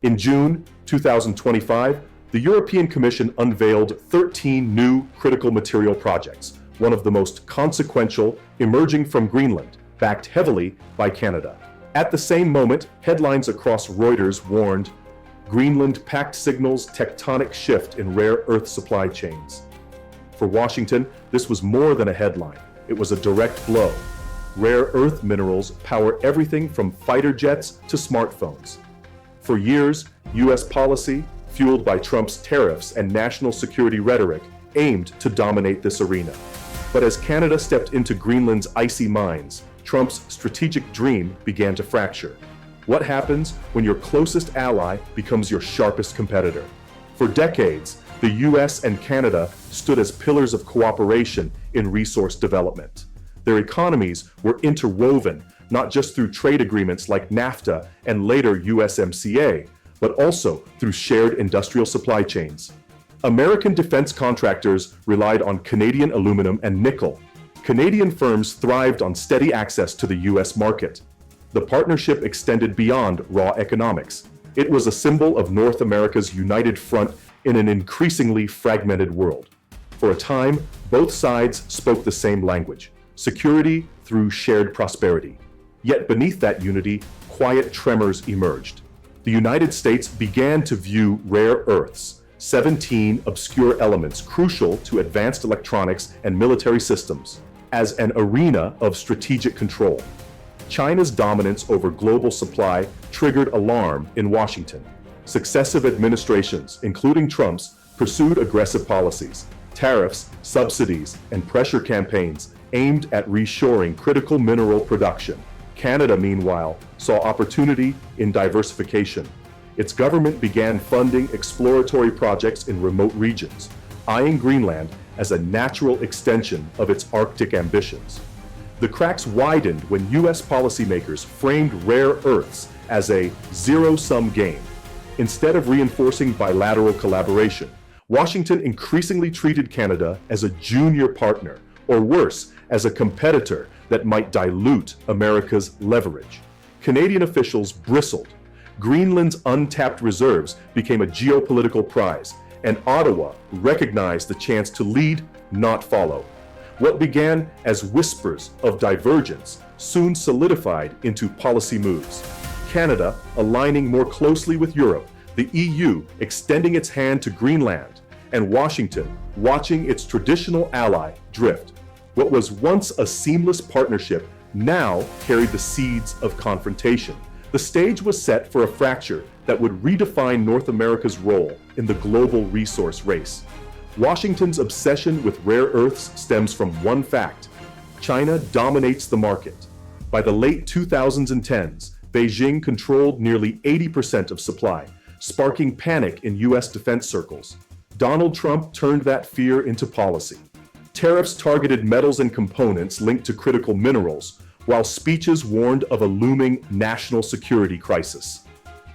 In June 2025, the European Commission unveiled 13 new critical material projects, one of the most consequential emerging from Greenland, backed heavily by Canada. At the same moment, headlines across Reuters warned, Greenland pact signals tectonic shift in rare earth supply chains. For Washington, this was more than a headline. It was a direct blow. Rare earth minerals power everything from fighter jets to smartphones. For years, U.S. policy, fueled by Trump's tariffs and national security rhetoric, aimed to dominate this arena. But as Canada stepped into Greenland's icy mines, Trump's strategic dream began to fracture. What happens when your closest ally becomes your sharpest competitor? For decades, the US and Canada stood as pillars of cooperation in resource development. Their economies were interwoven, not just through trade agreements like NAFTA and later USMCA, but also through shared industrial supply chains. American defense contractors relied on Canadian aluminum and nickel. Canadian firms thrived on steady access to the US market. The partnership extended beyond raw economics. It was a symbol of North America's united front in an increasingly fragmented world. For a time, both sides spoke the same language: security through shared prosperity. Yet beneath that unity, quiet tremors emerged. The United States began to view rare earths, 17 obscure elements crucial to advanced electronics and military systems, as an arena of strategic control. China's dominance over global supply triggered alarm in Washington. Successive administrations, including Trump's, pursued aggressive policies, tariffs, subsidies, and pressure campaigns aimed at reshoring critical mineral production. Canada, meanwhile, saw opportunity in diversification. Its government began funding exploratory projects in remote regions, eyeing Greenland as a natural extension of its Arctic ambitions. The cracks widened when US policymakers framed rare earths as a zero-sum game. Instead of reinforcing bilateral collaboration, Washington increasingly treated Canada as a junior partner, or worse, as a competitor that might dilute America's leverage. Canadian officials bristled. Greenland's untapped reserves became a geopolitical prize, and Ottawa recognized the chance to lead, not follow. What began as whispers of divergence soon solidified into policy moves. Canada aligning more closely with Europe, the EU extending its hand to Greenland, and Washington watching its traditional ally drift. What was once a seamless partnership now carried the seeds of confrontation. The stage was set for a fracture that would redefine North America's role in the global resource race. Washington's obsession with rare earths stems from one fact: China dominates the market. By the late 2010s, Beijing controlled nearly 80% of supply, sparking panic in US defense circles. Donald Trump turned that fear into policy. Tariffs targeted metals and components linked to critical minerals, while speeches warned of a looming national security crisis.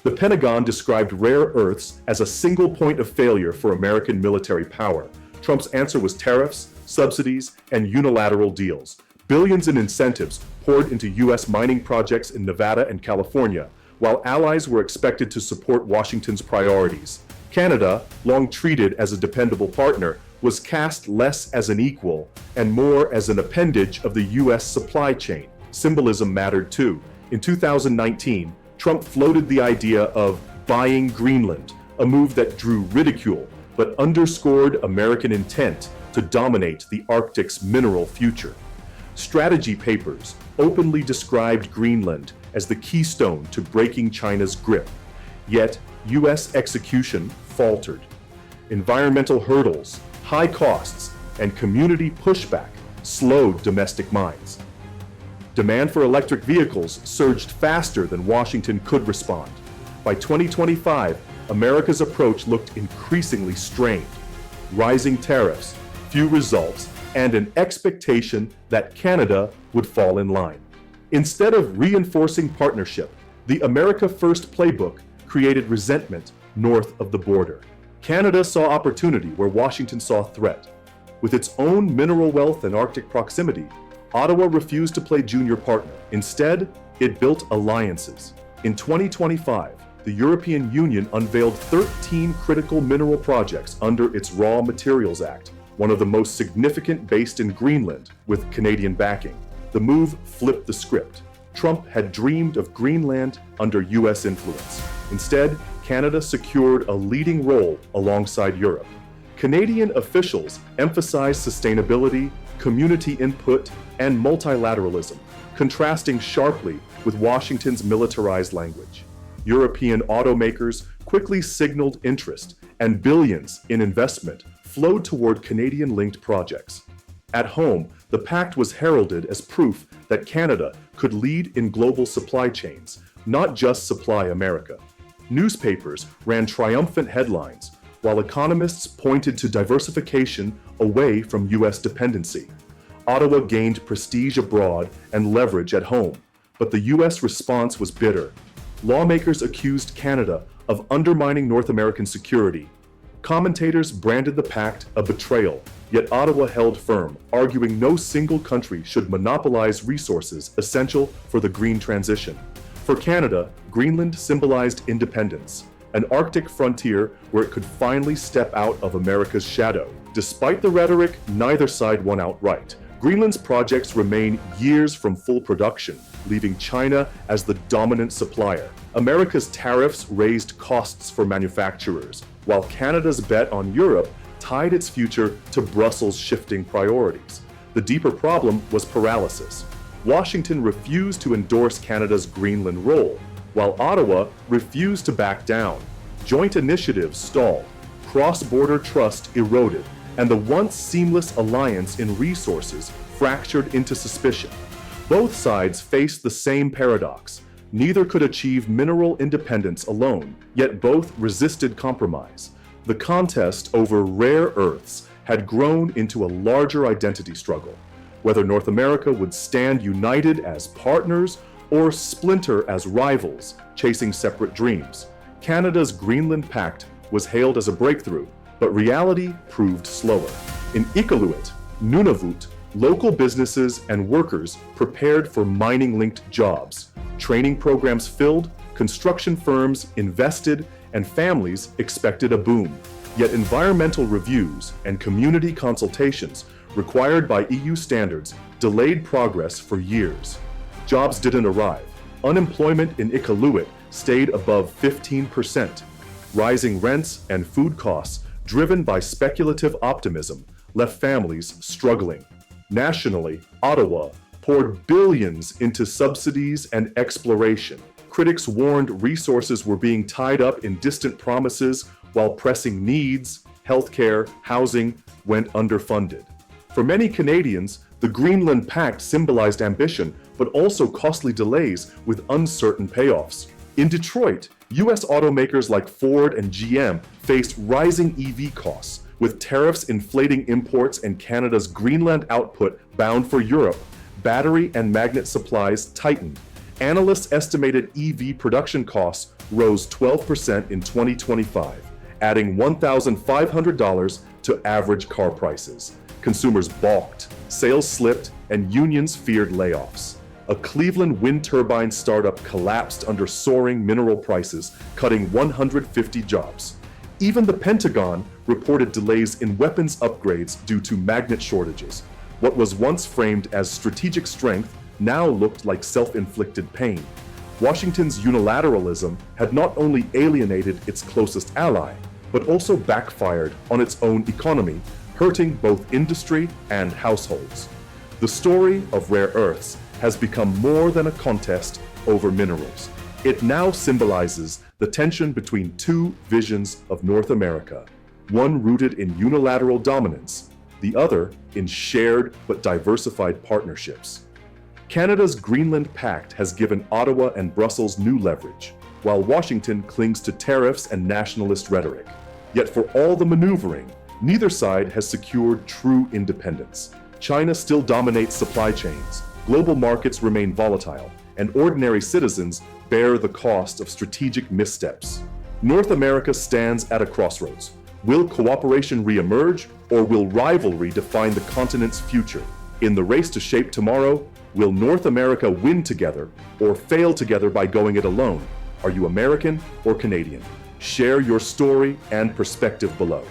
The Pentagon described rare earths as a single point of failure for American military power. Trump's answer was tariffs, subsidies, and unilateral deals. Billions in incentives poured into US mining projects in Nevada and California, while allies were expected to support Washington's priorities. Canada, long treated as a dependable partner, was cast less as an equal and more as an appendage of the US supply chain. Symbolism mattered too. In 2019, Trump floated the idea of buying Greenland, a move that drew ridicule but underscored American intent to dominate the Arctic's mineral future. Strategy papers openly described Greenland as the keystone to breaking China's grip. Yet, US execution faltered. Environmental hurdles, high costs, and community pushback slowed domestic mines. Demand for electric vehicles surged faster than Washington could respond. By 2025, America's approach looked increasingly strained. Rising tariffs, few results, and an expectation that Canada would fall in line. Instead of reinforcing partnership, the America First playbook created resentment north of the border. Canada saw opportunity where Washington saw threat. With its own mineral wealth and Arctic proximity, Ottawa refused to play junior partner. Instead, it built alliances. In 2025, the European Union unveiled 13 critical mineral projects under its Raw Materials Act, one of the most significant based in Greenland, with Canadian backing. The move flipped the script. Trump had dreamed of Greenland under US influence. Instead, Canada secured a leading role alongside Europe. Canadian officials emphasized sustainability, community input, and multilateralism, contrasting sharply with Washington's militarized language. European automakers quickly signaled interest, and billions in investment flowed toward Canadian-linked projects. At home, the pact was heralded as proof that Canada could lead in global supply chains, not just supply America. Newspapers ran triumphant headlines, while economists pointed to diversification away from US dependency. Ottawa gained prestige abroad and leverage at home, but the US response was bitter. Lawmakers accused Canada of undermining North American security. Commentators branded the pact a betrayal, yet Ottawa held firm, arguing no single country should monopolize resources essential for the green transition. For Canada, Greenland symbolized independence, an Arctic frontier where it could finally step out of America's shadow. Despite the rhetoric, neither side won outright. Greenland's projects remain years from full production, leaving China as the dominant supplier. America's tariffs raised costs for manufacturers, while Canada's bet on Europe tied its future to Brussels' shifting priorities. The deeper problem was paralysis. Washington refused to endorse Canada's Greenland role, while Ottawa refused to back down. Joint initiatives stalled, cross-border trust eroded, and the once seamless alliance in resources fractured into suspicion. Both sides faced the same paradox. Neither could achieve mineral independence alone, yet both resisted compromise. The contest over rare earths had grown into a larger identity struggle, whether North America would stand united as partners or splinter as rivals, chasing separate dreams. Canada's Greenland Pact was hailed as a breakthrough, but reality proved slower. In Iqaluit, Nunavut, local businesses and workers prepared for mining-linked jobs. Training programs filled, construction firms invested, and families expected a boom. Yet environmental reviews and community consultations required by EU standards delayed progress for years. Jobs didn't arrive. Unemployment in Iqaluit stayed above 15%. Rising rents and food costs, driven by speculative optimism, left families struggling. Nationally, Ottawa poured billions into subsidies and exploration. Critics warned resources were being tied up in distant promises, while pressing needs, healthcare, housing, went underfunded. For many Canadians, the Greenland Pact symbolized ambition, but also costly delays with uncertain payoffs. In Detroit, US automakers like Ford and GM faced rising EV costs, with tariffs inflating imports and Canada's Greenland output bound for Europe. Battery and magnet supplies tightened. Analysts estimated EV production costs rose 12% in 2025, adding $1,500 to average car prices. Consumers balked, sales slipped, and unions feared layoffs. A Cleveland wind turbine startup collapsed under soaring mineral prices, cutting 150 jobs. Even the Pentagon reported delays in weapons upgrades due to magnet shortages. What was once framed as strategic strength now looked like self-inflicted pain. Washington's unilateralism had not only alienated its closest ally, but also backfired on its own economy, hurting both industry and households. The story of rare earths has become more than a contest over minerals. It now symbolizes the tension between two visions of North America, one rooted in unilateral dominance, the other in shared but diversified partnerships. Canada's Greenland Pact has given Ottawa and Brussels new leverage, while Washington clings to tariffs and nationalist rhetoric. Yet for all the maneuvering, neither side has secured true independence. China still dominates supply chains, global markets remain volatile, and ordinary citizens bear the cost of strategic missteps. North America stands at a crossroads. Will cooperation re-emerge, or will rivalry define the continent's future? In the race to shape tomorrow, will North America win together or fail together by going it alone? Are you American or Canadian? Share your story and perspective below.